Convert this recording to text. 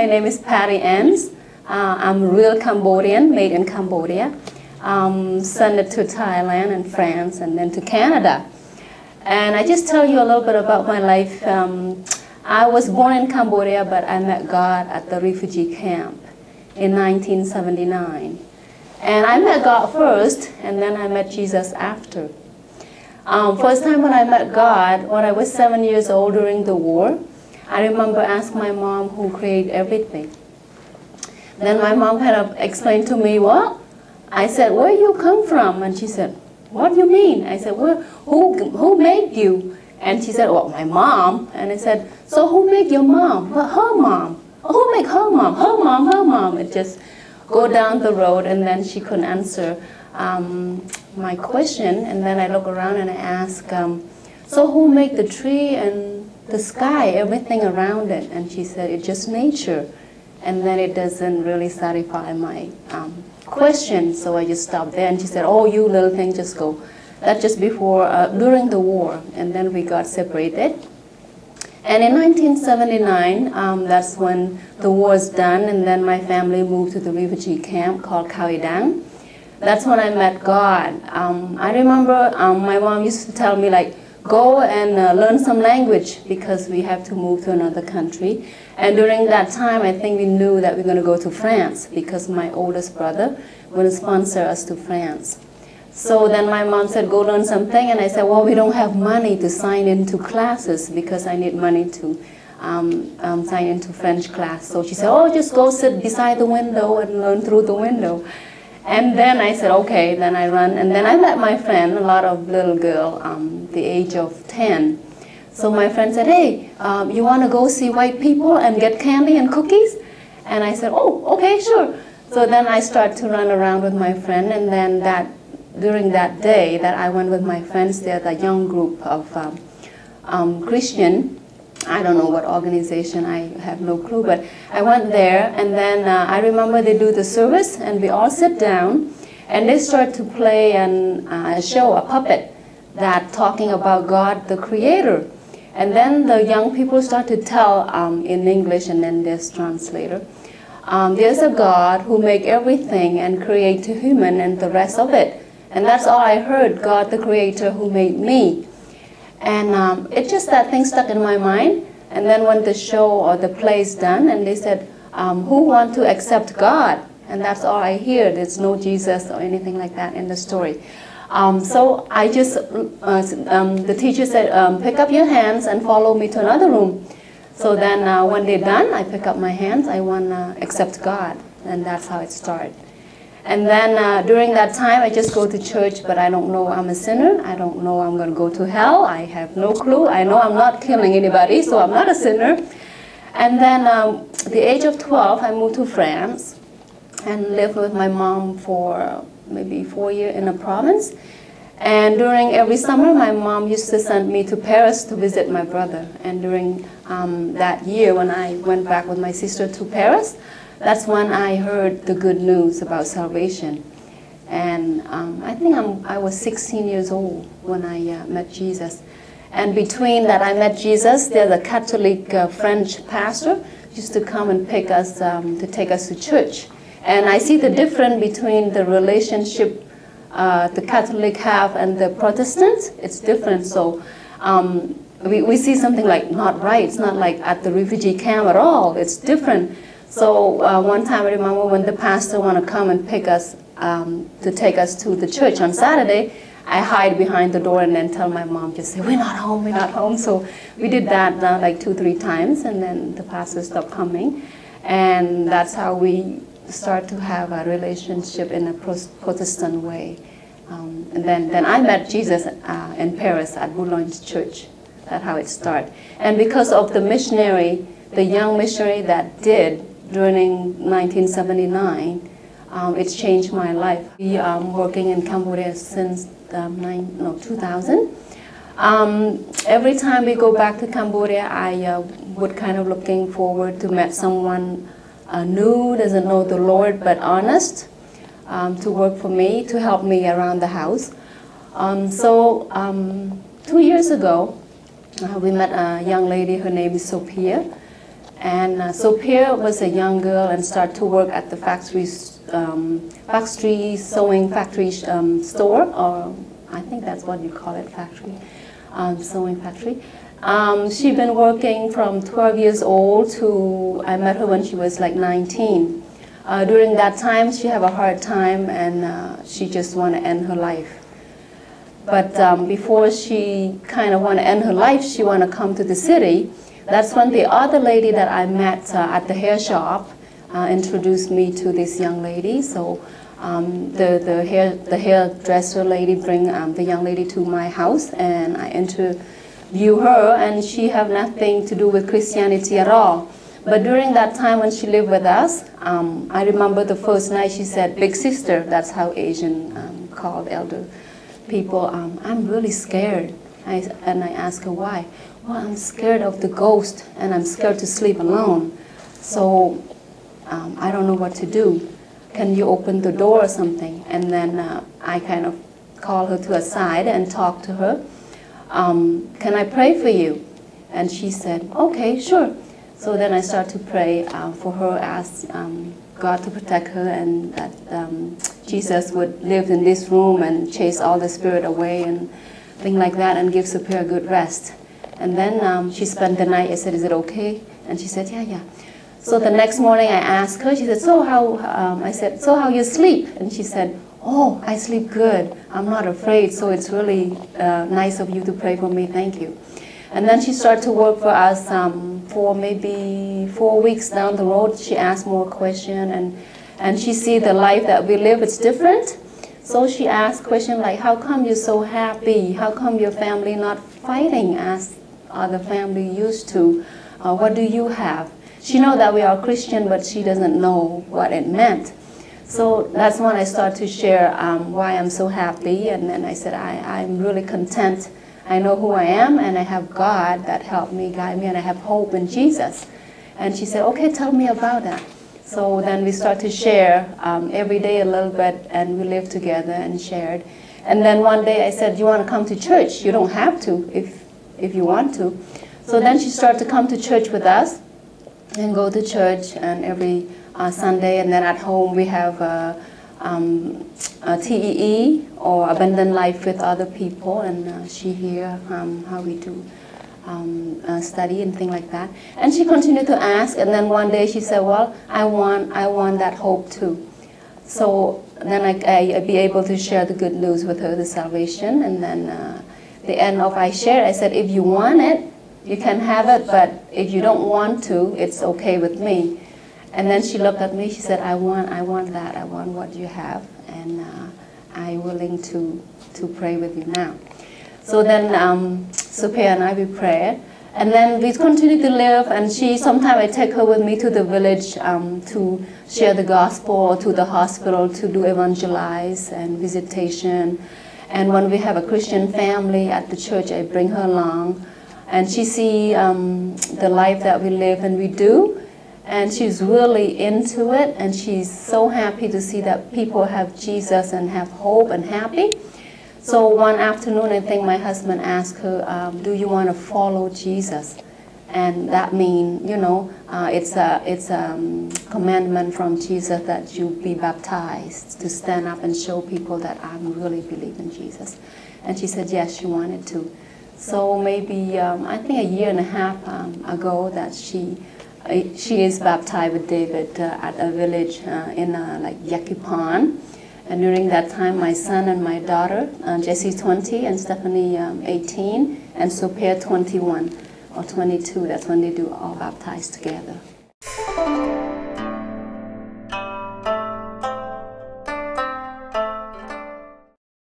my name is Patty Ens. I'm real Cambodian, made in Cambodia. Sent it to Thailand and France and then to Canada. And I just tell you a little bit about my life. I was born in Cambodia, but I met God at the refugee camp in 1979. And I met God first, and then I met Jesus after. First time when I met God, when I was 7 years old during the war, I remember asking my mom who created everything. Then my mom kind of explained to me, what? I said, where you come from? And she said, what do you mean? I said, well, who made you? And she said, well, my mom. And I said, so who made your mom? Well, her mom. Who made her mom? Her mom, her mom. It just go down the road, and then she couldn't answer my question. And then I look around and I ask, so who made the tree and the sky, everything around it? And she said, it's just nature. And then it doesn't really satisfy my question, so I just stopped there. And she said, oh, you little thing, just go. That's just before, during the war, and then we got separated. And in 1979, that's when the war is done, and then my family moved to the refugee camp called Khao I Dang. That's when I met God. I remember my mom used to tell me, like, go and learn some language because we have to move to another country. And during that time, I think we knew that we were going to go to France because my oldest brother would sponsor us to France. So then my mom said, go learn something. And I said, well, we don't have money to sign into classes because I need money to sign into French class. So she said, oh, just go sit beside the window and learn through the window. And then I said, okay, then I run. And then I met my friend, a lot of little girl, the age of 10. So my friend said, hey, you want to go see white people and get candy and cookies? And I said, oh, okay, sure. So then I started to run around with my friend, and then during that day that I went with my friends, there's a young group of Christian, I don't know what organization, I have no clue, but I went there, and then I remember they do the service, and we all sit down, and they start to play a show, a puppet, that talking about God, the Creator. And then the young people start to tell in English, and then there's translator. There's a God who made everything and create a human and the rest of it. And that's all I heard, God the Creator who made me. And it's just that thing stuck in my mind. And then when the show or the play is done, and they said, who want to accept God? And that's all I hear. There's no Jesus or anything like that in the story. So I just, the teacher said, pick up your hands and follow me to another room. So then when they're done, I pick up my hands, I want to accept God. And that's how it started. And then during that time, I just go to church, but I don't know I'm a sinner. I don't know I'm going to go to hell. I have no clue. I know I'm not killing anybody, so I'm not a sinner. And then at the age of 12, I moved to France and lived with my mom for maybe 4 years in a province. And during every summer, my mom used to send me to Paris to visit my brother. And during that year, when I went back with my sister to Paris, that's when I heard the good news about salvation. And I think I was 16 years old when I met Jesus. And between that I met Jesus, there's a Catholic French pastor who used to come and pick us, to take us to church. And I see the difference between the relationship the Catholic have and the Protestants. It's different. So we see something like not right. It's not like at the refugee camp at all. It's different. So one time I remember when the pastor wanted to come and pick us to take us to the church on Saturday, I hide behind the door and then tell my mom, just say, we're not home, we're not home. So we did that like 2-3 times, and then the pastor stopped coming. And that's how we start to have a relationship in a Protestant way. And then I met Jesus in Paris at Boulogne's church. That's how it started. And because of the missionary, the young missionary that did during 1979, it's changed my life. We are working in Cambodia since 2000. Every time we go back to Cambodia, I would kind of looking forward to meet someone new, doesn't know the Lord, but honest, to work for me, to help me around the house. 2 years ago, we met a young lady, her name is Sophia, And so Pierre was a young girl and started to work at the factory sewing factory store, or I think that's what you call it, factory, sewing factory. She'd been working from 12 years old to, I met her when she was like 19. During that time, she had a hard time and she just wanted to end her life. But before she kind of wanted to end her life, she wanted to come to the city. That's when the other lady that I met at the hair shop introduced me to this young lady. So the hairdresser lady bring the young lady to my house, and I interview her, and she have nothing to do with Christianity at all. But during that time when she lived with us, I remember the first night she said, "Big sister," that's how Asian called elder people. "I'm really scared." And I asked her why. "Well, I'm scared of the ghost, and I'm scared to sleep alone. So I don't know what to do. Can you open the door or something?" And then I kind of called her to a side and talked to her. "Can I pray for you?" And she said, "Okay, sure." So then I started to pray for her, ask God to protect her, and that Jesus would live in this room and chase all the spirit away and things like that, and give Superior a good rest. And then she spent the night. I said, "Is it okay?" And she said, yeah. So the next morning I asked her, she said, I said, "So how you sleep?" And she said, "Oh, I sleep good. I'm not afraid, so it's really nice of you to pray for me. Thank you." And then she started to work for us for maybe 4 weeks down the road. She asked more questions, and she see the life that we live, it's different. So she asked questions like, "How come you're so happy? How come your family not fighting as other family used to? What do you have?" She know that we are Christian, but she doesn't know what it meant. So that's when I started to share why I'm so happy, and then I said, I'm really content. I know who I am, and I have God that helped me, guide me, and I have hope in Jesus. And she said, "Okay, tell me about that." So then we start to share every day a little bit, and we lived together and shared. And then one day I said, "You want to come to church? You don't have to if you want to." So then she started to come to church with us and go to church and every Sunday. And then at home we have a TEE, or Abundant Life with Other People, and she hear how we do study and things like that. And she continued to ask, and then one day she said, "Well, I want that hope too." So then I be able to share the good news with her, the salvation. And then the end of I shared, I said, "If you want it, you can have it, but if you don't want to, it's okay with me." And then she looked at me, she said, I want that, I want what you have, and I'm willing to pray with you now. So then Superior and I, we prayed, and then we continued to live, and sometimes I take her with me to the village to share the gospel, to the hospital to do evangelize and visitation. And when we have a Christian family at the church, I bring her along, and she see the life that we live and we do. And she's really into it, and she's so happy to see that people have Jesus and have hope and happy. So one afternoon, I think my husband asked her, "Do you want to follow Jesus?" And that means, it's a commandment from Jesus that you be baptized, to stand up and show people that I really believe in Jesus. And she said yes, she wanted to. So maybe, I think a year and a half ago that she is baptized with David at a village in like Yakipan. And during that time, my son and my daughter, Jessie 20 and Stephanie 18, and Superior 21 or 22, that's when they do all baptized together.